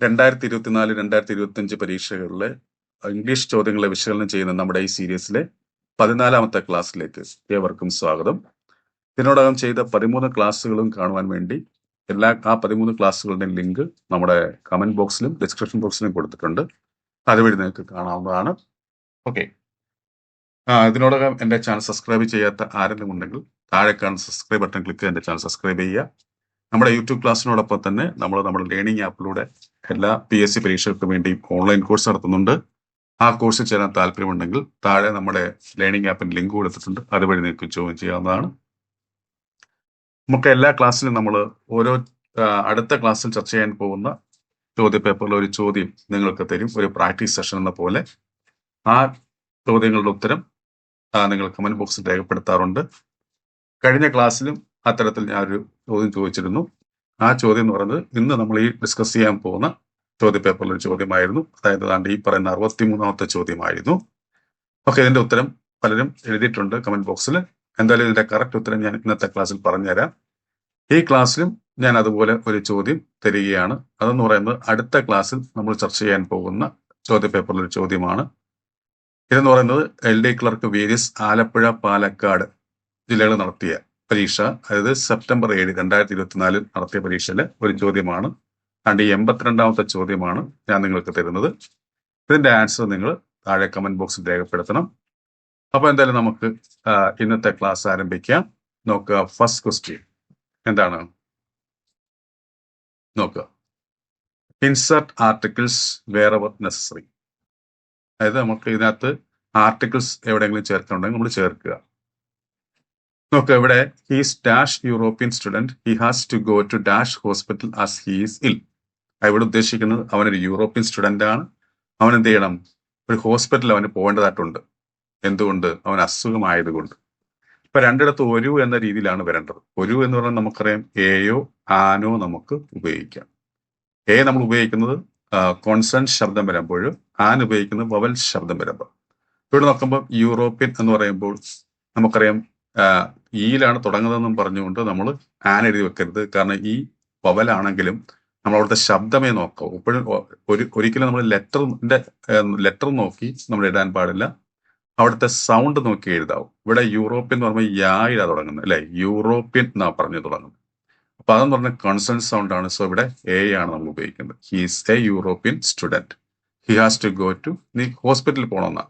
2024-2025 പരീക്ഷകളിലെ English ചോദ്യങ്ങളെ വിശകലനം ചെയ്യുന്ന നമ്മുടെ ഈ സീരീസിലെ 14ാമത്തെ ക്ലാസ്സിലേക്ക് ഏവർക്കും സ്വാഗതം. ഇതിനോടകം ചെയ്ത 13 ക്ലാസ്സുകളും കാണുവാൻ വേണ്ടി ആ 13 ക്ലാസ്സുകളുടെയും ലിങ്ക് നമ്മുടെ കമന്റ് ബോക്സിലും ഡിസ്ക്രിപ്ഷൻ ബോക്സിലും കൊടുത്തിട്ടുണ്ട്. അതുവഴി നിങ്ങൾക്ക് കാണാവുന്നതാണ്. ഓക്കെ, ഇതിനോടകം എൻ്റെ ചാനൽ സബ്സ്ക്രൈബ് ചെയ്യാത്ത ആരെങ്കിലും ഉണ്ടെങ്കിൽ താഴെ കാണുന്ന സബ്സ്ക്രൈബ് ബട്ടൺ ക്ലിക്ക് ചെയ്ത് എൻ്റെ ചാനൽ സബ്സ്ക്രൈബ് ചെയ്യുക. നമ്മുടെ യൂട്യൂബ് ക്ലാസ്സിനോടൊപ്പം തന്നെ നമ്മുടെ ലേണിംഗ് ആപ്പിലൂടെ എല്ലാ PSC പരീക്ഷകൾക്കും വേണ്ടി ഓൺലൈൻ കോഴ്സ് നടത്തുന്നുണ്ട്. ആ കോഴ്സിൽ ചേരാൻ താല്പര്യമുണ്ടെങ്കിൽ താഴെ നമ്മുടെ ലേണിംഗ് ആപ്പിന് ലിങ്ക് കൊടുത്തിട്ടുണ്ട്. അതുവഴി നിങ്ങൾക്ക് ജോയിൻ ചെയ്യാവുന്നതാണ്. നമുക്ക് എല്ലാ ക്ലാസ്സിലും നമ്മൾ ഓരോ അടുത്ത ക്ലാസ്സിൽ ചർച്ച ചെയ്യാൻ പോകുന്ന ചോദ്യപേപ്പറിൽ ഒരു ചോദ്യം നിങ്ങൾക്ക് തരും, ഒരു പ്രാക്ടീസ് സെഷൻ എന്ന പോലെ. ആ ചോദ്യങ്ങളുടെ ഉത്തരം നിങ്ങൾ കമന്റ് ബോക്സിൽ രേഖപ്പെടുത്താറുണ്ട്. കഴിഞ്ഞ ക്ലാസ്സിലും അത്തരത്തിൽ ഞാനൊരു ചോദ്യം ചോദിച്ചിരുന്നു. ആ ചോദ്യം എന്ന് പറയുന്നത് ഇന്ന് നമ്മൾ ഈ ഡിസ്കസ് ചെയ്യാൻ പോകുന്ന ചോദ്യപേപ്പറിൽ ഒരു ചോദ്യമായിരുന്നു. അതായത് ഈ പറയുന്ന 63ാമത്തെ ചോദ്യമായിരുന്നു. ഓക്കെ, ഇതിന്റെ ഉത്തരം പലരും എഴുതിയിട്ടുണ്ട് കമന്റ് ബോക്സിൽ. എന്തായാലും ഇതിന്റെ കറക്റ്റ് ഉത്തരം ഞാൻ ഇന്നത്തെ ക്ലാസ്സിൽ പറഞ്ഞുതരാം. ഈ ക്ലാസ്സിലും ഞാൻ അതുപോലെ ഒരു ചോദ്യം തരികയാണ്. അതെന്ന് പറയുന്നത് അടുത്ത ക്ലാസ്സിൽ നമ്മൾ ചർച്ച ചെയ്യാൻ പോകുന്ന ചോദ്യപേപ്പറിൽ ഒരു ചോദ്യമാണ്. ഇതെന്ന് പറയുന്നത് LD clerk various Alappuzha Palakkad ജില്ലകൾ നടത്തിയ പരീക്ഷ, അതായത് സെപ്റ്റംബർ 7, 2024 നടത്തിയ പരീക്ഷയിലെ ഒരു ചോദ്യമാണ്. ഈ 82ാമത്തെ ചോദ്യമാണ് ഞാൻ നിങ്ങൾക്ക് തരുന്നത്. ഇതിന്റെ ആൻസർ നിങ്ങൾ താഴെ കമന്റ് ബോക്സിൽ രേഖപ്പെടുത്തണം. അപ്പൊ എന്തായാലും നമുക്ക് ഇന്നത്തെ ക്ലാസ് ആരംഭിക്കാം. നോക്കുക, ഫസ്റ്റ് ക്വസ്റ്റ്യൻ എന്താണ് നോക്കുക. Insert articles wherever necessary. അതായത് നമുക്ക് ഇതിനകത്ത് ആർട്ടിക്കിൾസ് എവിടെയെങ്കിലും ചേർക്കുന്നുണ്ടെങ്കിൽ നമ്മൾ ചേർക്കുക. നോക്കുക, ഇവിടെ he's dash European student, he has to go to dash hospital as he is ill. ഇവിടെ ഉദ്ദേശിക്കുന്നത് അവനൊരു യൂറോപ്യൻ സ്റ്റുഡന്റ് ആണ്. അവൻ എന്ത് ചെയ്യണം? ഒരു ഹോസ്പിറ്റലിൽ അവന് പോകേണ്ടതായിട്ടുണ്ട്. എന്തുകൊണ്ട്? അവൻ അസുഖമായതുകൊണ്ട്. ഇപ്പൊ രണ്ടിടത്ത് ഒരു എന്ന രീതിയിലാണ് വരേണ്ടത്. ഒരു എന്ന് പറഞ്ഞാൽ നമുക്കറിയാം എയോ ആനോ നമുക്ക് ഉപയോഗിക്കാം. നമ്മൾ ഉപയോഗിക്കുന്നത് കോൺസണന്റ് ശബ്ദം വരുമ്പോൾ, ആൻ ഉപയോഗിക്കുന്നത് വവൽ ശബ്ദം വരുമ്പോൾ. ഇവിടെ നോക്കുമ്പോൾ യൂറോപ്യൻ എന്ന് പറയുമ്പോൾ നമുക്കറിയാം ഈയിലാണ് തുടങ്ങുന്നതെന്നും പറഞ്ഞുകൊണ്ട് നമ്മൾ ആൻ എഴുതി വെക്കരുത്. കാരണം ഈ വവലാണെങ്കിലും നമ്മൾ അവിടുത്തെ ശബ്ദമേ നോക്കാം. ഇപ്പോഴും ഒരിക്കലും നമ്മൾ ലെറ്റർ നോക്കി നമ്മൾ എഴുതാൻ പാടില്ല. അവിടുത്തെ സൗണ്ട് നോക്കി എഴുതാവും. ഇവിടെ യൂറോപ്യൻ എന്ന് പറയുമ്പോൾ യായിലാ തുടങ്ങുന്നത്, അല്ലെ? യൂറോപ്യൻ എന്നാ പറഞ്ഞു തുടങ്ങുന്നത്. അപ്പൊ അതെന്ന് പറഞ്ഞ കോൺസണന്റ് സൗണ്ട് ആണ്. സോ ഇവിടെ ആണ് നമ്മൾ ഉപയോഗിക്കുന്നത്. He's a European student, he has to go to, നീ ഹോസ്പിറ്റലിൽ പോകണമെന്നാ.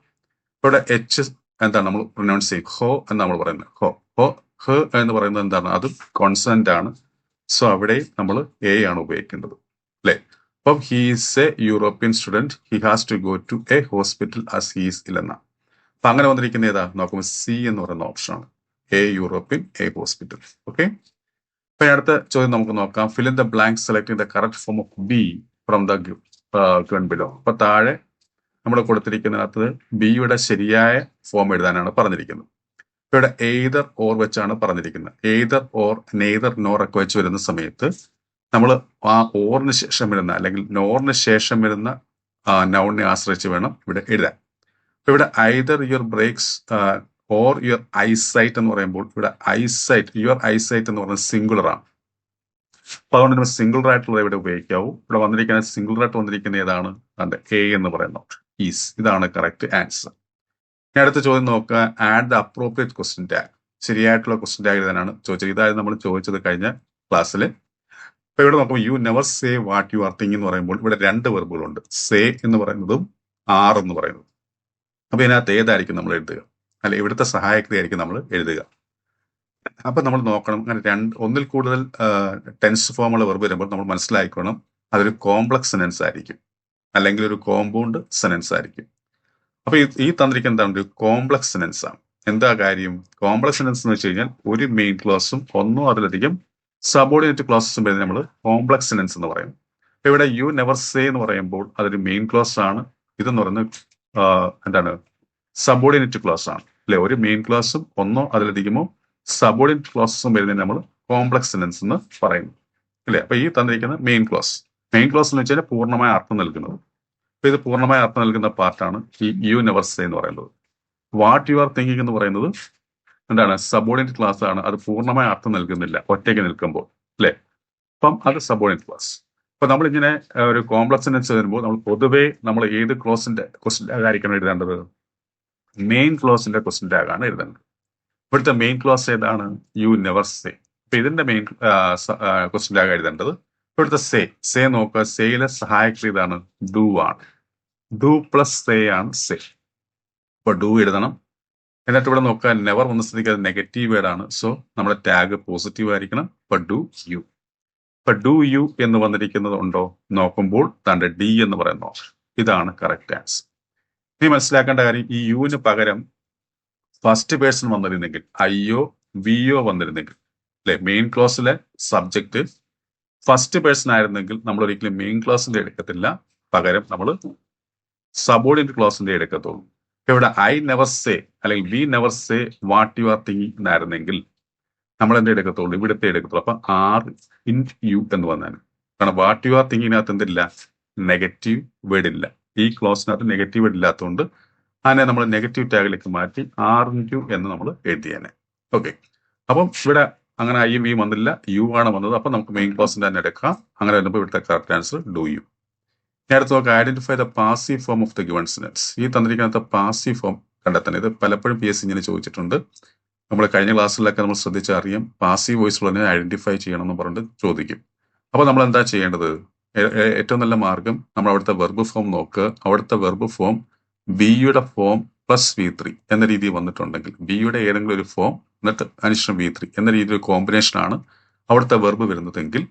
ഇവിടെ H എന്താണ് നമ്മൾ പ്രൊനൗൺസ് ചെയ്യും? ഹോ എന്ന് നമ്മൾ പറയുന്നത്. ഹ എന്ന് പറയുന്നത് എന്താണ്? അത് കോൺസണന്റ് ആണ്. സോ അവിടെ നമ്മൾ ആണ് ഉപയോഗിക്കേണ്ടത്, അല്ലെ? അപ്പം he's a European student, he has to go to a hospital as he's ill എന്നാ. അപ്പൊ അങ്ങനെ വന്നിരിക്കുന്ന ഏതാ നോക്കുമ്പോൾ C എന്ന് പറയുന്ന ഓപ്ഷനാണ്. A European, a hospital. Okay, അപ്പൊ അടുത്ത ചോദ്യം നമുക്ക് നോക്കാം. Fill in the blank selecting the correct form of be from the given below. അപ്പൊ താഴെ നമ്മൾ കൊടുത്തിരിക്കുന്നതിനകത്ത് ബിയുടെ ശരിയായ ഫോം എഴുതാനാണ് പറഞ്ഞിരിക്കുന്നത്. ഇവിടെ എയ്തർ ഓർ വെച്ചാണ് പറഞ്ഞിരിക്കുന്നത്. എയ്തർ ഓർ, നെയ്തർ, നോർ ഒക്കെ വെച്ച് വരുന്ന സമയത്ത് നമ്മൾ ആ ഓറിന് ശേഷം വരുന്ന അല്ലെങ്കിൽ നോറിന് ശേഷം വരുന്ന നൗണിനെ ആശ്രയിച്ച് വേണം ഇവിടെ എഴുതാൻ. അപ്പൊ ഇവിടെ either your brakes or your eyesight എന്ന് പറയുമ്പോൾ ഇവിടെ ഐസൈറ്റ്, യുവർ ഐസൈറ്റ് എന്ന് പറയുന്നത് സിംഗുലർ ആണ്. അപ്പൊ അതുകൊണ്ട് നമ്മൾ സിംഗുലർ ആയിട്ടുള്ള ഇവിടെ ഉപയോഗിക്കാവൂ. ഇവിടെ വന്നിരിക്കുന്ന സിംഗുലർ ആയിട്ട് വന്നിരിക്കുന്ന ഏതാണ്? എ എന്ന് പറയുന്ന ഓപ്ഷൻ, ഈസ്. ഇതാണ് കറക്റ്റ് ആൻസർ. ഇനി അടുത്ത ചോദ്യം നോക്കുക. Add the appropriate question tag. ശരിയായിട്ടുള്ള ക്വസ്റ്റ്യൻ ടാഗ് ഇതാണ് ചോദിച്ചത്. ഇതായിരുന്നു നമ്മൾ ചോദിച്ചത് കഴിഞ്ഞ ക്ലാസ്സിൽ. അപ്പൊ ഇവിടെ നോക്കുമ്പോൾ you never say what you are thinking എന്ന് പറയുമ്പോൾ ഇവിടെ 2 വെർബുകളുണ്ട്. സേ എന്ന് പറയുന്നതും ആർ എന്ന് പറയുന്നതും. അപ്പൊ ഇതിനകത്ത് ഏതായിരിക്കും നമ്മൾ എഴുതുക? അല്ലെ, ഇവിടുത്തെ സഹായക്രിയായിരിക്കും നമ്മൾ എഴുതുക. അപ്പൊ നമ്മൾ നോക്കണം, അങ്ങനെ ഒന്നിൽ കൂടുതൽ ടെൻസ് ഫോമുള്ള വെർബ് വരുമ്പോൾ നമ്മൾ മനസ്സിലാക്കണം അതൊരു കോംപ്ലക്സ് സെനൻസ് ആയിരിക്കും, അല്ലെങ്കിൽ ഒരു കോമ്പൗണ്ട് സെനൻസ് ആയിരിക്കും. അപ്പൊ ഈ തന്നിരിക്കുന്ന എന്താണ്? ഒരു കോംപ്ലക്സ് സെനൻസ് ആണ്. എന്താ കാര്യം? കോംപ്ലക്സ് സെനൻസ് എന്ന് വെച്ച് കഴിഞ്ഞാൽ ഒരു മെയിൻ ക്ലോസും ഒന്നോ അതിലധികം സബോർഡിനേറ്റ് ക്ലോസസും വരുന്നത് നമ്മൾ കോംപ്ലക്സ് സെനൻസ് എന്ന് പറയും. അപ്പൊ ഇവിടെ യു നെവർ സേ എന്ന് പറയുമ്പോൾ അതൊരു മെയിൻ ക്ലോസ് ആണ്. ഇതെന്ന് പറയുന്നത് എന്താണ്? സബോർഡിനേറ്റ് ക്ലോസ് ആണ്, അല്ലെ? ഒരു മെയിൻ ക്ലോസും ഒന്നോ അതിലധികമോ സബോർഡിനേറ്റ് ക്ലോസസും വരുന്നതിന് നമ്മൾ കോംപ്ലക്സ് സെനൻസ് എന്ന് പറയുന്നു, അല്ലെ? അപ്പൊ ഈ തന്നിരിക്കുന്ന മെയിൻ ക്ലോസ് എന്ന് വെച്ചാൽ പൂർണ്ണമായ അർത്ഥം നൽകുന്നത്. അപ്പൊ ഇത് പൂർണ്ണമായ അർത്ഥം നൽകുന്ന പാർട്ടാണ് ഈ യു നെവർ സേ എന്ന് പറയുന്നത്. വാട്ട് യു ആർ തിങ്കിങ് എന്ന് പറയുന്നത് എന്താണ്? സബോർഡിനേറ്റ് ക്ലാസ് ആണ്. അത് പൂർണ്ണമായ അർത്ഥം നൽകുന്നില്ല ഒറ്റയ്ക്ക് നിൽക്കുമ്പോൾ, അല്ലെ? അപ്പം അത് സബോർഡിനേറ്റ് ക്ലാസ്. അപ്പൊ നമ്മളിങ്ങനെ ഒരു കോംപ്ലക്സ് സെന്റൻസ് വരുമ്പോൾ നമ്മൾ പൊതുവേ നമ്മൾ ഏത് ക്ലോസിന്റെ ക്വസ്റ്റ്യൻ ടാഗ് ആയിരിക്കണം എഴുതേണ്ടത്? മെയിൻ ക്ലോസിന്റെ ക്വസ്റ്റ്യൻ ടാഗ് ആണ് എഴുതേണ്ടത്. ഇവിടുത്തെ മെയിൻ ക്ലോസ് ഏതാണ്? You never say. അപ്പൊ ഇതിന്റെ മെയിൻ ക്വസ്റ്റ്യൻ ടാഗ് എഴുതേണ്ടത് ഇവിടുത്തെ സേ നോക്കുക. സേയിലെ സഹായകർ ഇതാണ് ഡു ആണ്. ഡു പ്ലസ് സേ ആണ് സേ. അപ്പൊ ഡു എഴുതണം. എന്നിട്ട് ഇവിടെ നോക്കുക, നെവർ വന്ന സ്ഥിതിക്ക് അത് നെഗറ്റീവ് വേർഡ് ആണ്. സോ നമ്മുടെ ടാഗ് പോസിറ്റീവ് ആയിരിക്കണം. ഇപ്പൊ ഡു യു. ഇപ്പൊ ഡു യു എന്ന് വന്നിരിക്കുന്നത് ഉണ്ടോ നോക്കുമ്പോൾ തന്റെ ഡി എന്ന് പറയുന്ന ഓപ്ഷൻ. ഇതാണ് കറക്റ്റ് ആൻസർ. ഇനി മനസ്സിലാക്കേണ്ട കാര്യം, ഈ യുവിന് പകരം ഫസ്റ്റ് പേഴ്സൺ വന്നിരുന്നെങ്കിൽ, ഐയോ വിയോ വന്നിരുന്നെങ്കിൽ, അല്ലെ, മെയിൻ ക്ലോസിലെ സബ്ജക്റ്റ് ഫസ്റ്റ് പേഴ്സൺ ആയിരുന്നെങ്കിൽ നമ്മൾ ഒരിക്കലും മെയിൻ ക്ലോസിന്റെ എടുക്കത്തില്ല. പകരം നമ്മൾ സബോർഡിനേറ്റ് ക്ലോസിന്റെ എടുക്കത്തുള്ളൂ. ഇവിടെ ഐ നെവർ സേ അല്ലെങ്കിൽ we never say what you are thinking എന്നായിരുന്നെങ്കിൽ നമ്മൾ എന്ത് എടുക്കത്തുള്ളൂ? ഇവിടുത്തെ എടുക്കത്തുള്ളൂ. അപ്പൊ ആർ ഇൻ യു എന്ന് വന്നാണ്. കാരണം വാട്ട് യു ആർ തിങ്കിങ്ങിനകത്ത് എന്തില്ല? നെഗറ്റീവ് വേർഡ് ഇല്ല. ഈ ക്ലോസിനകത്ത് നെഗറ്റീവ് വേർഡ് ഇല്ലാത്തതുകൊണ്ട് അതിനെ നമ്മൾ നെഗറ്റീവ് ടാഗിലേക്ക് മാറ്റി ആർ ഇൻ യു എന്ന് നമ്മൾ എഴുതിയേനെ. ഓക്കെ. അപ്പം ഇവിടെ അങ്ങനെ ഐയും വിയും വന്നില്ല, യു ആണ് വന്നത്. അപ്പൊ നമുക്ക് മെയിൻ ക്ലോസിന്റെ തന്നെ എടുക്കാം. അങ്ങനെ വരുമ്പോൾ ഇവിടുത്തെ കറക്റ്റ് ആൻസർ ഡു യു. അടുത്ത് നോക്കുക, identify the passive form of the given sentence. ഈ തന്നിരിക്കുന്ന പാസീവ് ഫോം കണ്ടെത്തണം. ഇത് പലപ്പോഴും PSC ഇങ്ങനെ ചോദിച്ചിട്ടുണ്ട്. നമ്മൾ കഴിഞ്ഞ ക്ലാസ്സിലൊക്കെ നമ്മൾ ശ്രദ്ധിച്ചറിയാം, പാസീവ് വോയിസ് ഉള്ളതിനെ ഐഡന്റിഫൈ ചെയ്യണം എന്ന് പറഞ്ഞിട്ട് ചോദിക്കും. അപ്പൊ നമ്മൾ എന്താ ചെയ്യേണ്ടത്? ഏറ്റവും നല്ല മാർഗം നമ്മൾ അവിടുത്തെ വെർബ് ഫോം നോക്കുക. അവിടുത്തെ വെർബ് ഫോം ബിയുടെ ഫോം പ്ലസ് V3 എന്ന രീതിയിൽ വന്നിട്ടുണ്ടെങ്കിൽ, ബിയുടെ ഏതെങ്കിലും ഒരു ഫോം എന്നിട്ട് അനിശ്ചയം V3 എന്ന രീതിയിൽ ഒരു കോമ്പിനേഷനാണ് അവിടുത്തെ വെർബ് വരുന്നതെങ്കിൽ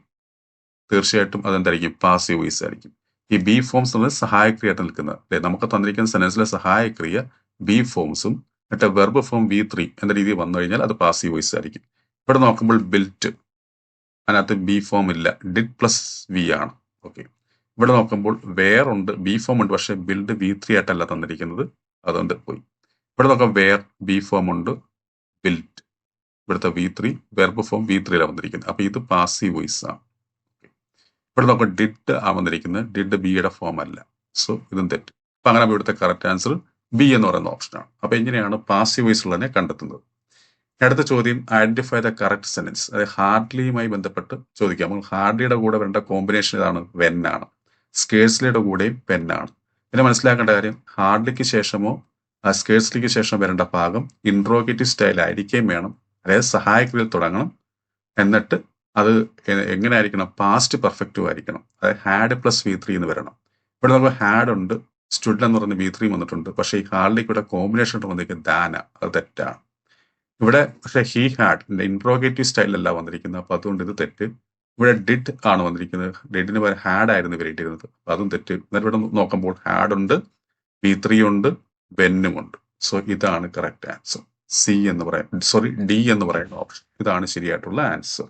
തീർച്ചയായിട്ടും അതെന്തായിരിക്കും? പാസീവ് വോയിസ് ആയിരിക്കും. ഈ ബി ഫോംസ് എന്നത് സഹായക്രിയയായിട്ട് നിൽക്കുന്നത്, അല്ലെ, നമുക്ക് തന്നിരിക്കുന്ന സെന്റൻസിലെ സഹായക്രിയ ബി ഫോംസും മറ്റേ വെർബ് ഫോം V3 എന്ന രീതിയിൽ വന്നു കഴിഞ്ഞാൽ അത് പാസീവ് വോയിസ് ആയിരിക്കും. ഇവിടെ നോക്കുമ്പോൾ ബിൽറ്റ്, അതിനകത്ത് ബി ഫോം ഇല്ല, ഡിഡ് പ്ലസ് വി ആണ്. ഓക്കെ. ഇവിടെ നോക്കുമ്പോൾ വേർ ഉണ്ട്, ബി ഫോം ഉണ്ട്, പക്ഷെ ബിൽഡ് V3 ആയിട്ടല്ല തന്നിരിക്കുന്നത്, അതുകൊണ്ട് പോയി. ഇവിടെ നോക്കാം, വേർ ബി ഫോം ഉണ്ട്, ബിൽറ്റ് ഇവിടുത്തെ V3 വെർബ് ഫോം V3 വന്നിരിക്കുന്നത്. അപ്പൊ ഇത് പാസീവ് വോയിസ് ആണ്. ഇവിടെ നോക്കാം, ഡിഡ് ആ വന്നിരിക്കുന്നത്, ഡിഡ് ബിയുടെ ഫോം അല്ല. സോ ഇതും തെറ്റ്. അപ്പൊ അങ്ങനെ ഇവിടുത്തെ കറക്റ്റ് ആൻസർ ബി എന്ന് പറയുന്ന ഓപ്ഷനാണ്. അപ്പൊ ഇങ്ങനെയാണ് പാസീവ് വോയിസ് ഉള്ളതിനെ കണ്ടെത്തുന്നത്. അടുത്ത ചോദ്യം, ഐഡന്റിഫൈ ദ കറക്റ്റ് സെന്റൻസ്. അതായത് ഹാർഡ്ലിയുമായി ബന്ധപ്പെട്ട് ചോദിക്കാം. നമ്മൾ ഹാർഡ്ലിയുടെ കൂടെ വരേണ്ട കോമ്പിനേഷൻ ഇതാണ്, വെൻ ആണ്. സ്കേഴ്സ്ലിയുടെ കൂടെയും പെൻ ആണ്. പിന്നെ മനസ്സിലാക്കേണ്ട കാര്യം, ഹാർഡ്ലിക്ക് ശേഷമോ സ്കേഴ്സ്ലിക്ക് ശേഷം വരേണ്ട ഭാഗം ഇൻട്രോഗേറ്റീവ് സ്റ്റൈൽ ആയിരിക്കുകയും വേണം. അതായത് സഹായക്രിയയിൽ തുടങ്ങണം. എന്നിട്ട് അത് എങ്ങനെ ആയിരിക്കണം? പാസ്റ്റ് പെർഫെക്റ്റീവ് ആയിരിക്കണം. അതായത് ഹാഡ് പ്ലസ് V3 എന്ന് വരണം. ഇവിടെ നമുക്ക് ഹാഡ് ഉണ്ട്, സ്റ്റുഡ് എന്ന് പറഞ്ഞ V3 വന്നിട്ടുണ്ട്. പക്ഷേ ഈ ഹാർഡിലേക്ക് ഇവിടെ കോമ്പിനേഷൻ വന്നിരിക്കുന്നത് ദാന, അത് തെറ്റാണ്. ഇവിടെ പക്ഷേ ഹി ഹാഡ് ഇൻട്രോഗേറ്റീവ് സ്റ്റൈലല്ല വന്നിരിക്കുന്നത്. അപ്പൊ അതുകൊണ്ട് ഇത് തെറ്റ്. ഇവിടെ ഡിഡ് ആണ് വന്നിരിക്കുന്നത്. ഡിഡിന് പകരം ഹാഡ് ആയിരുന്നു വരേണ്ടിയിരുന്നത്. അപ്പൊ അതും തെറ്റ്. എന്നിട്ട് ഇവിടെ നോക്കുമ്പോൾ ഹാഡ് ഉണ്ട്, V3 ഉണ്ട്, വെന്നും ഉണ്ട്. സോ ഇതാണ് കറക്റ്റ് ആൻസർ. ഡി എന്ന് പറയുന്ന ഓപ്ഷൻ. ഇതാണ് ശരിയായിട്ടുള്ള ആൻസർ.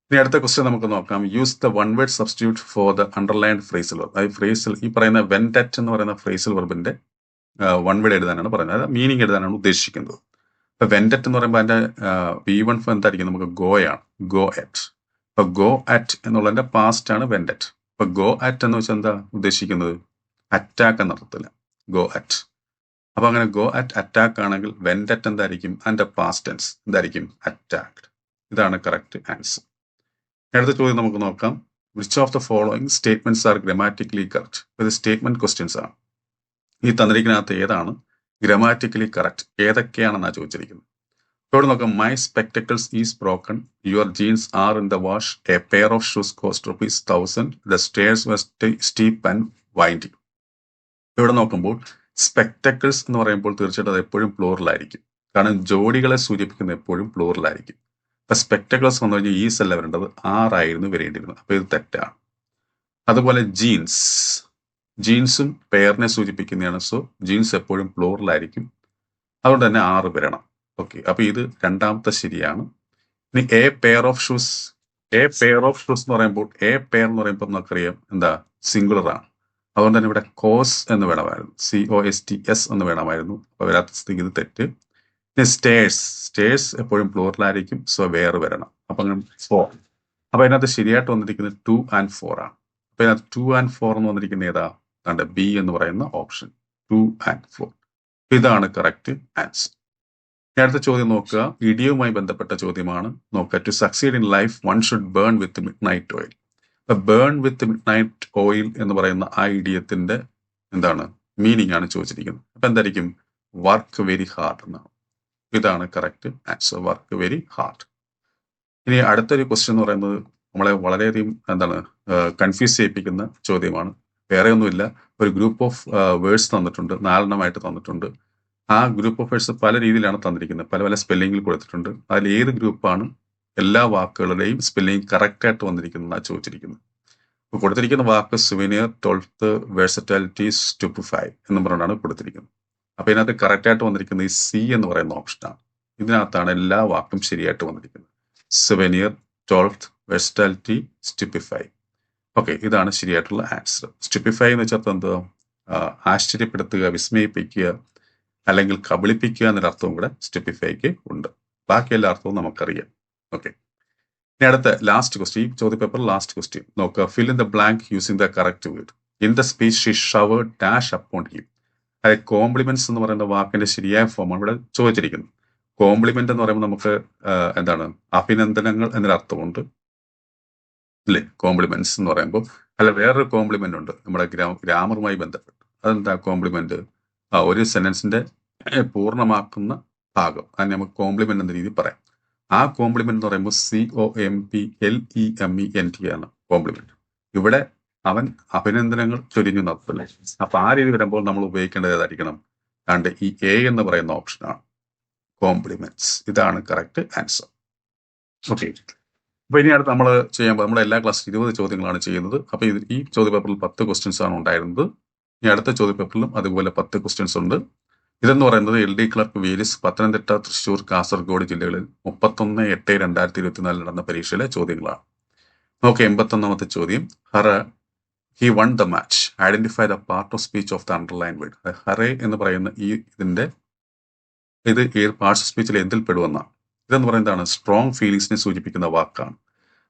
ഇനി അടുത്ത ക്വസ്റ്റ്യൻ നമുക്ക് നോക്കാം. Use the one word substitute for the underlined phrasal verb. ഈ പറയുന്ന വെൻഡറ്റ് എന്ന് പറയുന്ന ഫ്രേസൽ വെർബിന്റെ വൺ വേർഡ് എഴുതാനാണ് പറയുന്നത്. അതായത് മീനിങ് എഴുതാനാണ് ഉദ്ദേശിക്കുന്നത്. ഇപ്പൊ വെൻഡറ്റ് എന്ന് പറയുമ്പോൾ അതിന്റെ V1 എന്തായിരിക്കും? നമുക്ക് ഗോ ആണ്, ഗോ അറ്റ്. ഇപ്പൊ ഗോ അറ്റ് എന്നുള്ളതിന്റെ പാസ്റ്റ് ആണ് വെൻഡറ്റ്. ഇപ്പൊ ഗോ അറ്റ് എന്ന് വെച്ചാൽ എന്താ ഉദ്ദേശിക്കുന്നത്? അറ്റാക്ക് എന്നർത്ഥത്തില്ല, ഗോ അറ്റ്. അപ്പൊ അങ്ങനെ ഗോ അറ്റ് അറ്റാക്ക് ആണെങ്കിൽ വെൻഡറ്റ് എന്തായിരിക്കും? അതിന്റെ പാസ്റ്റ് ടെൻസ് എന്തായിരിക്കും? അറ്റാക്ഡ്. ഇതാണ് കറക്റ്റ് ആൻസർ. അടുത്ത ചോദ്യം നമുക്ക് നോക്കാം. Which of the following statements are grammatically correct? ഇത് സ്റ്റേറ്റ്മെന്റ് ക്വസ്റ്റ്യൻസ് ആണ്. ഈ തന്നിരിക്കുന്നതിനകത്ത് ഏതാണ് ഗ്രാമാറ്റിക്കലി കറക്റ്റ്? ഏതൊക്കെയാണെന്നാണ് ചോദിച്ചിരിക്കുന്നത്. ഇവിടെ നോക്കാം. My spectacles is broken, your jeans are in the wash, a pair of shoes cost ₹1000, the stairs were steep and winding. ഇവിടെ നോക്കുമ്പോൾ spectacles എന്ന് പറയുമ്പോൾ തീർച്ചയായിട്ടും അത് എപ്പോഴും പ്ലൂറൽ ആയിരിക്കും. കാരണം ജോഡികളെ സൂചിപ്പിക്കുന്ന എപ്പോഴും പ്ലൂറൽ ആയിരിക്കും. ഇപ്പൊ സ്പെക്ടക്കിൾസ് വന്നു കഴിഞ്ഞാൽ ഈസ് അല്ല വരേണ്ടത്, ആറായിരുന്നു വരേണ്ടിയിരുന്നത്. അപ്പൊ ഇത് തെറ്റാണ്. അതുപോലെ ജീൻസും പെയറിനെ സൂചിപ്പിക്കുന്നതാണ്. സോ ജീൻസ് എപ്പോഴും പ്ലൂറൽ ആയിരിക്കും. അതുകൊണ്ട് തന്നെ 6 വരണം. ഓക്കെ. അപ്പൊ ഇത് രണ്ടാമത്തെ ശരിയാണ്. ഇനി എ പെയർ ഓഫ് ഷൂസ് എന്ന് പറയുമ്പോൾ നമുക്കറിയാം എന്താ? സിംഗുലർ ആണ്. അതുകൊണ്ട് തന്നെ ഇവിടെ കോസ് എന്ന് വേണമായിരുന്നു, COSTS എന്ന് വേണമായിരുന്നു. അപ്പൊ വരാത്ത സ്ഥിതിക്ക് ഇത് തെറ്റ്. ഇനി സ്റ്റേഴ്സ് എപ്പോഴും പ്ലൂറൽ ആയിരിക്കും. സോ വേറെ വരണം. അപ്പൊ അങ്ങനെ 4. അപ്പൊ അതിനകത്ത് ശരിയായിട്ട് വന്നിരിക്കുന്നത് 2 and 4 ആണ്. അപ്പൊ അതിനകത്ത് 2 and 4 എന്ന് വന്നിരിക്കുന്നത് ഏതാ? ബി എന്ന് പറയുന്ന ഓപ്ഷൻ, 2 and 4. ഇതാണ് കറക്റ്റ് ആൻസർ. അടുത്ത ചോദ്യം നോക്കുക. ഇഡിയവുമായി ബന്ധപ്പെട്ട ചോദ്യമാണ്. നോക്കുക. To succeed in life one should burn with midnight oil. Burn with midnight oil എന്ന് പറയുന്ന ആ ഇഡിയത്തിന്റെ എന്താണ് മീനിങ് ആണ് ചോദിച്ചിരിക്കുന്നത്. അപ്പൊ എന്തായിരിക്കും? വർക്ക് വെരി ഹാർഡ് എന്നാണ്. ഇതാണ് correct answer, work very hard. ഇനി അടുത്തൊരു ക്വസ്റ്റ്യൻ എന്ന് പറയുന്നത് നമ്മളെ വളരെയധികം എന്താണ് കൺഫ്യൂസ് ചെയ്യിപ്പിക്കുന്ന ചോദ്യമാണ്. വേറെ ഒന്നുമില്ല, ഒരു ഗ്രൂപ്പ് ഓഫ് വേർഡ്സ് തന്നിട്ടുണ്ട്, 4 തന്നിട്ടുണ്ട്. ആ ഗ്രൂപ്പ് ഓഫ് വേർഡ്സ് പല രീതിയിലാണ് തന്നിരിക്കുന്നത്, പല പല സ്പെല്ലിങ്ങിൽ കൊടുത്തിട്ടുണ്ട്. അതിൽ ഏത് ഗ്രൂപ്പാണ് എല്ലാ വാക്കുകളുടെയും സ്പെല്ലിംഗ് കറക്റ്റ് ആയിട്ട് വന്നിരിക്കുന്നതാണ് ചോദിച്ചിരിക്കുന്നത്. അപ്പോൾ കൊടുത്തിരിക്കുന്ന വാക്ക് സുവനിയർ, 12th, വേഴ്സറ്റാലിറ്റി, സ്റ്റുപ്പിഫൈ എന്ന് പറഞ്ഞാണ് കൊടുത്തിരിക്കുന്നത്. അപ്പൊ ഇതിനകത്ത് കറക്റ്റ് ആയിട്ട് വന്നിരിക്കുന്നത് ഈ സി എന്ന് പറയുന്ന ഓപ്ഷനാണ്. ഇതിനകത്താണ് എല്ലാ വാക്കും ശരിയായിട്ട് വന്നിരിക്കുന്നത്. Souvenir, 12th, വെഴ്സറ്റാലിറ്റി, സ്റ്റുപ്പിഫൈ. ഓക്കെ, ഇതാണ് ശരിയായിട്ടുള്ള ആൻസർ. സ്റ്റുപ്പിഫൈ എന്ന് വെച്ചാൽ എന്തോ ആശ്ചര്യപ്പെടുത്തുക, വിസ്മയിപ്പിക്കുക, അല്ലെങ്കിൽ കബളിപ്പിക്കുക എന്നൊരർത്ഥവും കൂടെ സ്റ്റുപ്പിഫൈക്ക് ഉണ്ട്. ബാക്കി എല്ലാ അർത്ഥവും നമുക്കറിയാം. ഓക്കെ, ഇനി അടുത്ത ലാസ്റ്റ് ക്വസ്റ്റ്യൻ, ചോദ്യ പേപ്പർ ലാസ്റ്റ് ക്വസ്റ്റ്യൻ നോക്കുക. Fill in the blank using the correct word. In the speech she showered dash upon him. അതായത് കോംപ്ലിമെന്റ്സ് എന്ന് പറയുന്ന വാക്കിന്റെ ശരിയായ ഫോമാണ് ഇവിടെ ചോദിച്ചിരിക്കുന്നത്. കോംപ്ലിമെന്റ് എന്ന് പറയുമ്പോൾ നമുക്ക് എന്താണ് അഭിനന്ദനങ്ങൾ എന്നൊരർത്ഥമുണ്ട് അല്ലേ, കോംപ്ലിമെന്റ്സ് എന്ന് പറയുമ്പോൾ. അല്ല, വേറൊരു കോംപ്ലിമെന്റ് ഉണ്ട് നമ്മുടെ ഗ്രാമറുമായി ബന്ധപ്പെട്ട്. അതെന്താ കോംപ്ലിമെന്റ്? ഒരു സെന്റൻസിന്റെ പൂർണ്ണമാക്കുന്ന ഭാഗം, അതിന് നമുക്ക് കോംപ്ലിമെന്റ് എന്ന രീതിയിൽ പറയാം. ആ കോംപ്ലിമെന്റ് എന്ന് പറയുമ്പോൾ COMPLEMENT ആണ് കോംപ്ലിമെന്റ്. ഇവിടെ അവൻ അഭിനന്ദനങ്ങൾ ചൊരിഞ്ഞു നടത്തില്ലേ. അപ്പൊ ആ രീതി വരുമ്പോൾ നമ്മൾ ഉപയോഗിക്കേണ്ടത് ഏതായിരിക്കണം? കണ്ട് ഈ A എന്ന് പറയുന്ന ഓപ്ഷനാണ്, കോംപ്ലിമെന്റ്സ്. ഇതാണ് കറക്റ്റ് ആൻസർ. ഓക്കെ, അപ്പൊ ഇനി അടുത്ത് നമ്മൾ ചെയ്യാൻ നമ്മൾ എല്ലാ ക്ലാസ് 20 ചോദ്യങ്ങളാണ് ചെയ്യുന്നത്. അപ്പൊ ഈ ചോദ്യ പേപ്പറിൽ 10 ക്വസ്റ്റ്യൻസ് ആണ് ഉണ്ടായിരുന്നത്. ഇനി അടുത്ത ചോദ്യ പേപ്പറിലും അതുപോലെ 10 ക്വസ്റ്റ്യൻസ് ഉണ്ട്. ഇതെന്ന് പറയുന്നത് LD clerk various Pathanamthitta, Thrissur, Kasaragod ജില്ലകളിൽ 31/8/2024 നടന്ന പരീക്ഷയിലെ ചോദ്യങ്ങളാണ്. ഓക്കെ, 81ാമത്തെ ചോദ്യം. He won the match. Identify the part of speech of the underlined word. ഹറേ എന്ന് പറയുന്ന ഇത് പാർട്സ് ഓഫ് സ്പീച്ചിൽ എന്തിൽ പെടുവെന്നാണ്. ഇതെന്ന് പറയുന്നതാണ് സ്ട്രോങ് ഫീലിങ്സിനെ സൂചിപ്പിക്കുന്ന വാക്കാണ്.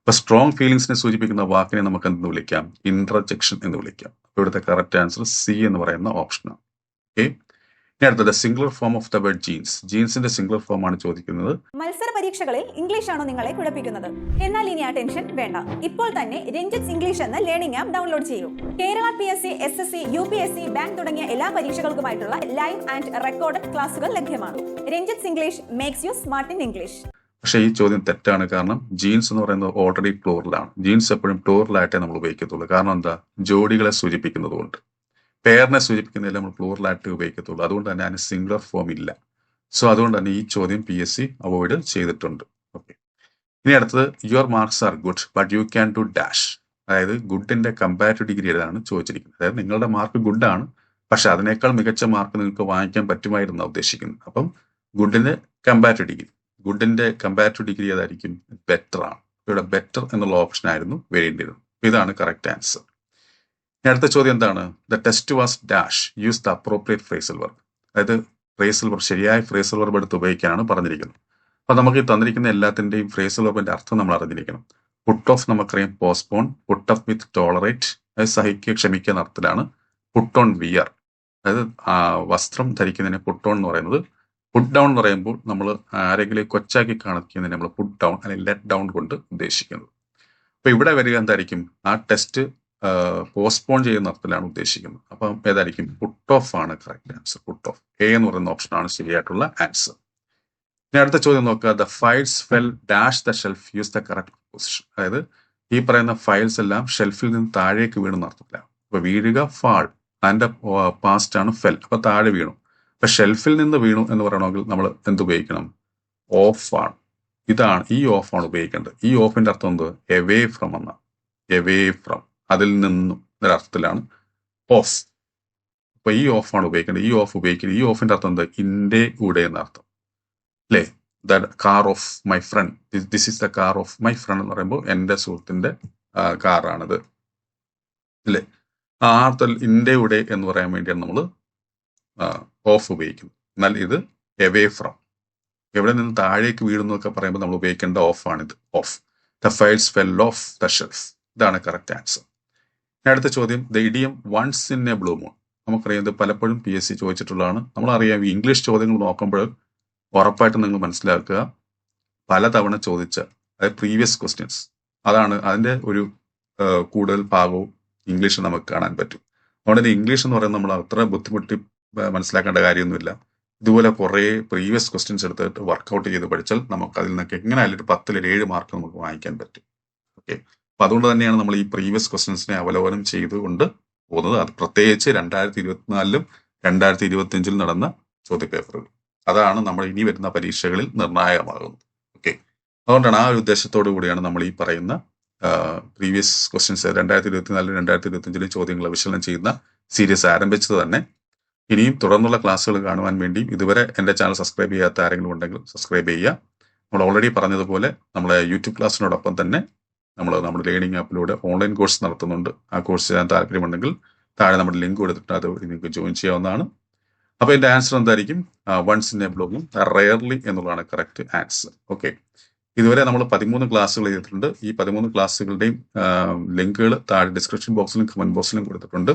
അപ്പൊ സ്ട്രോങ് ഫീലിങ്സിനെ സൂചിപ്പിക്കുന്ന വാക്കിനെ നമുക്ക് എന്തെന്ന് വിളിക്കാം? ഇന്റർജെക്ഷൻ എന്ന് വിളിക്കാം. ഇവിടുത്തെ കറക്റ്റ് ആൻസർ സി എന്ന് പറയുന്ന ഓപ്ഷനാണ്. ഓക്കെ, ഇനി അടുത്തത് singular form of the word jeans. ജീൻസിന്റെ സിംഗുലർ ഫോം ആണ് ചോദിക്കുന്നത്. മത്സര പരീക്ഷകളിൽ ഇംഗ്ലീഷ് ആണോ നിങ്ങളെ കുഴപ്പിക്കുന്നത്? എന്നാൽ ഇനി ആ ടെൻഷൻ വേണ്ട. ഇപ്പോൾ തന്നെ രഞ്ജിത്ത് ഇംഗ്ലീഷ് എന്ന ലേണിംഗ് ആപ്പ് ഡൗൺലോഡ് ചെയ്യൂ. Kerala PSC, SSC, UPSC, bank തുടങ്ങിയ എല്ലാ പരീക്ഷകൾക്കുമായിട്ടുള്ള ലൈവ് ആൻഡ് റെക്കോർഡഡ് ക്ലാസുകൾ ലഭ്യമാണ്. Ranjith English makes you smart in English. പക്ഷേ ഈ ചോദ്യം തെറ്റാണ്. കാരണം ജീൻസ് എന്ന് പറയുന്നത് ഓൾറെഡി പ്ലൂറലാണ്. ജീൻസ് എപ്പോഴും പ്ലൂറലായിട്ടേ നമ്മൾ ഉപയോഗിക്കത്തുള്ളൂ. കാരണം എന്താ? ജോഡികളെ സൂചിപ്പിക്കുന്നത് കൊണ്ട്, പേരിനെ സൂചിപ്പിക്കുന്നതിൽ നമ്മൾ പ്ലൂറലായിട്ട് ഉപയോഗിക്കത്തുള്ളൂ. അതുകൊണ്ട് തന്നെ അതിന് സിംഗുലർ ഫോം ഇല്ല. സോ അതുകൊണ്ട് തന്നെ ഈ ചോദ്യം PSC അവോയ്ഡ് ചെയ്തിട്ടുണ്ട്. ഓക്കെ, ഇനി അടുത്തത് your marks are good but you can do dash. അതായത് ഗുഡിന്റെ കമ്പാരിറ്റീവ് ഡിഗ്രി ഏതാണ് ചോദിച്ചിരിക്കുന്നത്. അതായത് നിങ്ങളുടെ മാർക്ക് ഗുഡാണ്, പക്ഷെ അതിനേക്കാൾ മികച്ച മാർക്ക് നിങ്ങൾക്ക് വാങ്ങിക്കാൻ പറ്റുമായിരുന്നാണ് ഉദ്ദേശിക്കുന്നത്. അപ്പം ഗുഡിന്റെ കമ്പാരിറ്റീവ് ഡിഗ്രി, ഗുഡിന്റെ കമ്പാരിറ്റീവ് ഡിഗ്രി ഏതായിരിക്കും? ബെറ്റർ ആണ്. ഇവിടെ ബെറ്റർ എന്നുള്ള ഓപ്ഷൻ ആയിരുന്നു വേണ്ടിയിരുന്നത്. ഇതാണ് കറക്റ്റ് ആൻസർ. ഇനി അടുത്ത ചോദ്യം എന്താണ്? The test was dash, use the appropriate phrasal verb. അതായത് ഫ്രേസൽ വെർബ്, ശരിയായ ഫ്രേസൽ വെർബ് എടുത്ത് ഉപയോഗിക്കാനാണ് പറഞ്ഞിരിക്കുന്നത്. അപ്പൊ നമുക്ക് ഈ തന്നിരിക്കുന്ന എല്ലാത്തിന്റെയും ഫ്രേസൽ വെർബിന്റെ അർത്ഥം നമ്മൾ അറിഞ്ഞിരിക്കണം. പുട്ട് ഓഫ് നമുക്കറിയാം postpone, put off with tolerate, അതായത് സഹിക്കുക, ക്ഷമിക്കുക എന്ന അർത്ഥത്തിലാണ്. പുട്ട് ഓൺ വിയർ, അതായത് വസ്ത്രം ധരിക്കുന്നതിനെ പുട്ട് ഓൺ എന്ന് പറയുന്നത്. പുട്ട് ഡൗൺ എന്ന് പറയുമ്പോൾ നമ്മൾ ആരെങ്കിലും കൊച്ചാക്കി കാണിക്കുന്നതിനെ നമ്മൾ പുട്ട് ഡൗൺ അല്ലെങ്കിൽ ലെറ്റ് ഡൗൺ കൊണ്ട് ഉദ്ദേശിക്കുന്നത്. അപ്പൊ ഇവിടെ വരിക എന്തായിരിക്കും? ആ ടെസ്റ്റ് പോസ്റ്റ്പോൺ ചെയ്യുന്ന അർത്ഥത്തിലാണ് ഉദ്ദേശിക്കുന്നത്. അപ്പം ഏതായിരിക്കും? പുട്ട് ഓഫ് ആണ് correct answer. Put off, A എന്ന് പറയുന്ന ഓപ്ഷനാണ് ശരിയായിട്ടുള്ള ആൻസർ. ഇനി അടുത്ത ചോദ്യം നോക്കുക. The files fell dash the shelf, use the correct position. അതായത് ഈ പറയുന്ന ഫയൽസ് എല്ലാം ഷെൽഫിൽ നിന്ന് താഴേക്ക് വീണെന്ന് അർത്ഥത്തിലാണ്. അപ്പൊ വീഴുക ഫാൾ, അതിന്റെ പാസ്റ്റ് ആണ് ഫെൽ, അപ്പൊ താഴെ വീണു. അപ്പൊ ഷെൽഫിൽ നിന്ന് വീണു എന്ന് പറയണമെങ്കിൽ നമ്മൾ എന്ത് ഉപയോഗിക്കണം? ഓഫ് ആണ്. ഇതാണ്, ഈ ഓഫ് ആണ് ഉപയോഗിക്കേണ്ടത്. ഈ ഓഫിന്റെ അർത്ഥം എന്ത്? എവേ ഫ്രം എന്നാണ്. എവേ ഫ്രം, അതിൽ നിന്നും എന്നൊരർത്ഥത്തിലാണ് ഓഫ്. അപ്പൊ ഈ ഓഫ് ആണ് ഉപയോഗിക്കേണ്ടത്. ഈ ഓഫ് ഉപയോഗിക്കുന്നത്. ഈ ഓഫിന്റെ അർത്ഥം എന്താ? ഇന്റെ കൂടെ എന്നർത്ഥം അല്ലേ? The car of my friend, this is the car of my friend എന്ന് പറയുമ്പോൾ എന്റെ സുഹൃത്തിന്റെ കാറാണിത് അല്ലേ? ആ അർത്ഥത്തിൽ ഇന്റെ കൂടെ എന്ന് പറയാൻ വേണ്ടിയാണ് നമ്മൾ ഓഫ് ഉപയോഗിക്കുന്നത്. എന്നാൽ ഇത് എവേ ഫ്രം, എവിടെ നിന്ന് താഴേക്ക് വീഴുന്നൊക്കെ പറയുമ്പോൾ നമ്മൾ ഉപയോഗിക്കേണ്ട ഓഫ് ആണിത്. Off. The files fell off the shelf. ഇതാണ് കറക്റ്റ് ആൻസർ. അടുത്ത ചോദ്യം. The idiom once in a blue moon. നമുക്കറിയാം ഇത് പലപ്പോഴും PSC ചോദിച്ചിട്ടുള്ളതാണ്. നമ്മളറിയാം ഈ ഇംഗ്ലീഷ് ചോദ്യങ്ങൾ നോക്കുമ്പോൾ ഉറപ്പായിട്ടും നിങ്ങൾ മനസ്സിലാക്കുക, പലതവണ ചോദിച്ച, അതായത് പ്രീവിയസ് ക്വസ്റ്റ്യൻസ്, അതാണ് അതിന്റെ ഒരു കൂടുതൽ ഭാഗവും ഇംഗ്ലീഷ് നമുക്ക് കാണാൻ പറ്റും. അതുകൊണ്ട് തന്നെ ഇംഗ്ലീഷ് എന്ന് പറയുന്നത് നമ്മൾ അത്ര ബുദ്ധിമുട്ടി മനസ്സിലാക്കേണ്ട കാര്യമൊന്നുമില്ല. ഇതുപോലെ കുറേ പ്രീവിയസ് ക്വസ്റ്റ്യൻസ് എടുത്തിട്ട് വർക്കൗട്ട് ചെയ്ത് പഠിച്ചാൽ നമുക്ക് അതിൽ നിന്നൊക്കെ എങ്ങനെയായാലും ഒരു 10 7 മാർക്ക് നമുക്ക് വാങ്ങിക്കാൻ പറ്റും. ഓക്കെ, അപ്പൊ അതുകൊണ്ട് തന്നെയാണ് നമ്മൾ ഈ പ്രീവിയസ് ക്വസ്റ്റ്യൻസിനെ അവലോകനം ചെയ്തുകൊണ്ട് പോകുന്നത്. അത് പ്രത്യേകിച്ച് 2024 2025 നടന്ന ചോദ്യപേപ്പറുകൾ. അതാണ് നമ്മൾ ഇനി വരുന്ന പരീക്ഷകളിൽ നിർണായകമാകുന്നത്. ഓക്കെ, അതുകൊണ്ടാണ് ആ ഒരു ഉദ്ദേശത്തോടു കൂടിയാണ് നമ്മൾ ഈ പറയുന്ന പ്രീവിയസ് ക്വസ്റ്റ്യൻസ് 2024 2025 ചോദ്യങ്ങൾ വിശകലനം ചെയ്യുന്ന സീരീസ് ആരംഭിച്ചത് തന്നെ. ഇനിയും തുടർന്നുള്ള ക്ലാസ്സുകൾ കാണുവാൻ വേണ്ടി ഇതുവരെ എൻ്റെ ചാനൽ സബ്സ്ക്രൈബ് ചെയ്യാത്ത ആരെങ്കിലും ഉണ്ടെങ്കിൽ സബ്സ്ക്രൈബ് ചെയ്യുക. നമ്മൾ ഓൾറെഡി പറഞ്ഞതുപോലെ നമ്മളെ യൂട്യൂബ് ക്ലാസ്സിനോടൊപ്പം തന്നെ നമ്മുടെ ലേണിംഗ് ആപ്പിലൂടെ ഓൺലൈൻ കോഴ്സ് നടത്തുന്നുണ്ട്. ആ കോഴ്സ് ചെയ്യാൻ താല്പര്യമുണ്ടെങ്കിൽ താഴെ നമ്മുടെ ലിങ്ക് കൊടുത്തിട്ട് അത് നിങ്ങൾക്ക് ജോയിൻ ചെയ്യാവുന്നതാണ്. അപ്പോൾ എൻ്റെ ആൻസർ എന്തായിരിക്കും? വൺസ് ഇൻ എ ബ്ലോഗും റെയർലി എന്നുള്ളതാണ് കറക്റ്റ് ആൻസർ. ഓക്കെ, ഇതുവരെ നമ്മൾ 13 ക്ലാസ്സുകൾ ചെയ്തിട്ടുണ്ട്. ഈ 13 ക്ലാസ്സുകളുടെയും ലിങ്കുകൾ താഴെ ഡിസ്ക്രിപ്ഷൻ ബോക്സിലും കമന്റ് ബോക്സിലും കൊടുത്തിട്ടുണ്ട്.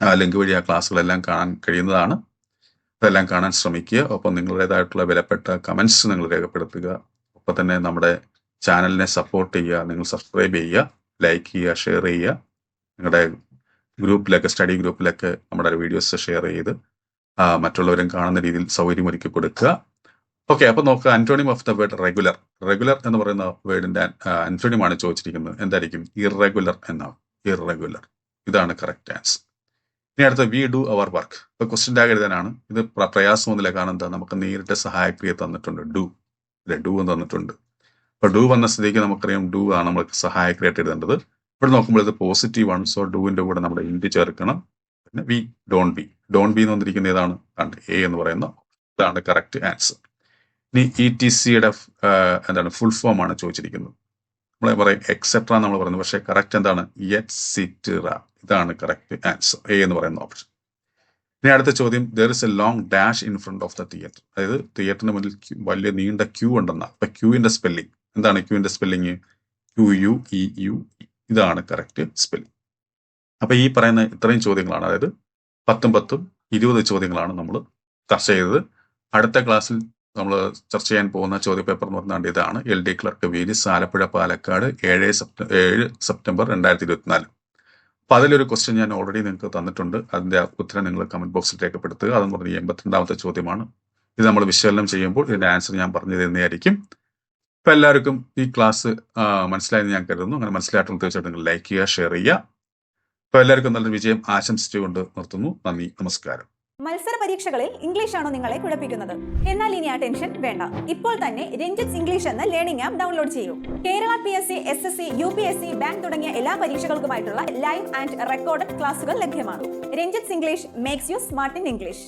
ആ ലിങ്ക് വഴി ആ ക്ലാസ്സുകളെല്ലാം കാണാൻ കഴിയുന്നതാണ്. അതെല്ലാം കാണാൻ ശ്രമിക്കുക. ഒപ്പം നിങ്ങളുടേതായിട്ടുള്ള വിലപ്പെട്ട കമന്റ്സ് നിങ്ങൾ രേഖപ്പെടുത്തുക. ഒപ്പം തന്നെ നമ്മുടെ ചാനലിനെ സപ്പോർട്ട് ചെയ്യുക. നിങ്ങൾ സബ്സ്ക്രൈബ് ചെയ്യുക, ലൈക്ക് ചെയ്യുക, ഷെയർ ചെയ്യുക. നിങ്ങളുടെ ഗ്രൂപ്പിലൊക്കെ, സ്റ്റഡി ഗ്രൂപ്പിലൊക്കെ നമ്മുടെ വീഡിയോസ് ഷെയർ ചെയ്ത് മറ്റുള്ളവരും കാണുന്ന രീതിയിൽ സൗകര്യമൊരുക്കി കൊടുക്കുക. ഓക്കെ, അപ്പൊ നോക്കുക. Antonym of the word regular. Regular എന്ന് പറയുന്ന വേർഡിന്റെ ആന്റോണിമാണ് ചോദിച്ചിരിക്കുന്നത്. എന്തായിരിക്കും? ഇറഗുലർ എന്നാണ്. ഇറഗുലർ, ഇതാണ് കറക്റ്റ് ആൻസർ. ഇനി അടുത്ത വി ഡു അവർ വർക്ക്. ഇപ്പൊ ക്വസ്റ്റ്യൻ ടാഗ് എഴുതാനാണ്. ഇത് പ്രയാസമൊന്നുമില്ല. കാരണം എന്താ, നമുക്ക് നേരിട്ട് സഹായക്രിയ തന്നിട്ടുണ്ട്. ഡു എന്ന് തന്നിട്ടുണ്ട്. അപ്പൊ ഡു വന്ന സ്ഥിതിക്ക് നമുക്കറിയാം ഡു ആണ് നമ്മൾക്ക് സഹായക്രിയായിട്ട് എഴുതേണ്ടത്. ഇവിടെ നോക്കുമ്പോൾ ഇത് പോസിറ്റീവ് ആണ്. സോ ഡുവിന്റെ കൂടെ നമ്മുടെ ഇൻഡ് ചേർക്കണം. പിന്നെ വി ഡോൺ ബി എന്ന് വന്നിരിക്കുന്ന ഏതാണ്? എ എന്ന് പറയുന്ന ഇതാണ് കറക്റ്റ് ആൻസർ. ഇനി ETCയുടെ എന്താണ് ഫുൾ ഫോം ആണ് ചോദിച്ചിരിക്കുന്നത്. നമ്മളെ പറയും എക്സെട്ര നമ്മൾ പറയുന്നത്. പക്ഷേ കറക്റ്റ് എന്താണ്? എറ്റ്സിറ്ററ. ഇതാണ് കറക്റ്റ് ആൻസർ, എ എന്ന് പറയുന്ന ഓപ്ഷൻ. ഇനി അടുത്ത ചോദ്യം, there is a long dash in front of the theatre. അതായത് തിയേറ്ററിന് മുന്നിൽ വലിയ നീണ്ട ക്യൂ ഉണ്ടെന്ന. അപ്പൊ ക്യൂവിന്റെ സ്പെല്ലിംഗ് എന്താണ്? ക്യൂവിന്റെ സ്പെല്ലിംഗ് QUEU. ഇതാണ് കറക്റ്റ് സ്പെല്ലിംഗ്. അപ്പൊ ഈ പറയുന്ന ഇത്രയും ചോദ്യങ്ങളാണ്, അതായത് 10 20 ചോദ്യങ്ങളാണ് നമ്മൾ ചർച്ച ചെയ്തത്. അടുത്ത ക്ലാസ്സിൽ നമ്മൾ ചർച്ച ചെയ്യാൻ പോകുന്ന ചോദ്യപേപ്പർ എന്ന് പറഞ്ഞാൽ ഇതാണ്. LD clerk various Alappuzha Palakkad 7 September 2024. അപ്പൊ അതിലൊരു ക്വസ്റ്റ്യൻ ഞാൻ ഓൾറെഡി നിങ്ങൾക്ക് തന്നിട്ടുണ്ട്. അതിന്റെ ഉത്തരം നിങ്ങൾ കമന്റ് ബോക്സിൽ രേഖപ്പെടുത്തുക. അതെന്ന് പറഞ്ഞാൽ 82ാമത്തെ ചോദ്യമാണ്. ഇത് നമ്മൾ വിശകലനം ചെയ്യുമ്പോൾ ഇതിന്റെ ആൻസർ ഞാൻ പറഞ്ഞു തരുന്നതായിരിക്കും. അപ്പൊ എല്ലാവർക്കും ഈ ക്ലാസ് മനസ്സിലായെന്ന് ഞാൻ കരുതുന്നു. അങ്ങനെ മനസ്സിലായിട്ടുള്ള തീർച്ചയായിട്ടും നിങ്ങൾ ലൈക്ക് ചെയ്യുക, ഷെയർ ചെയ്യുക. അപ്പൊ എല്ലാവർക്കും നല്ലൊരു വിജയം ആശംസിച്ചുകൊണ്ട് നിർത്തുന്നു. നന്ദി, നമസ്കാരം. മത്സര പരീക്ഷകളിൽ ഇംഗ്ലീഷ് ആണോ നിങ്ങളെ കുഴപ്പിക്കുന്നത്? എന്നാൽ ഇനി ആ ടെൻഷൻ വേണ്ട. ഇപ്പോൾ തന്നെ രഞ്ജിത്ത് ഇംഗ്ലീഷ് എന്ന ലേണിംഗ് ആപ്പ് ഡൗൺലോഡ് ചെയ്യൂ. Kerala PSC, SSC, UPSC, bank തുടങ്ങിയ എല്ലാ പരീക്ഷകൾക്കുമായിട്ടുള്ള ലൈവ് ആൻഡ് റെക്കോർഡഡ് ക്ലാസുകൾ ലഭ്യമാണ്. Ranjith English makes you smart in English.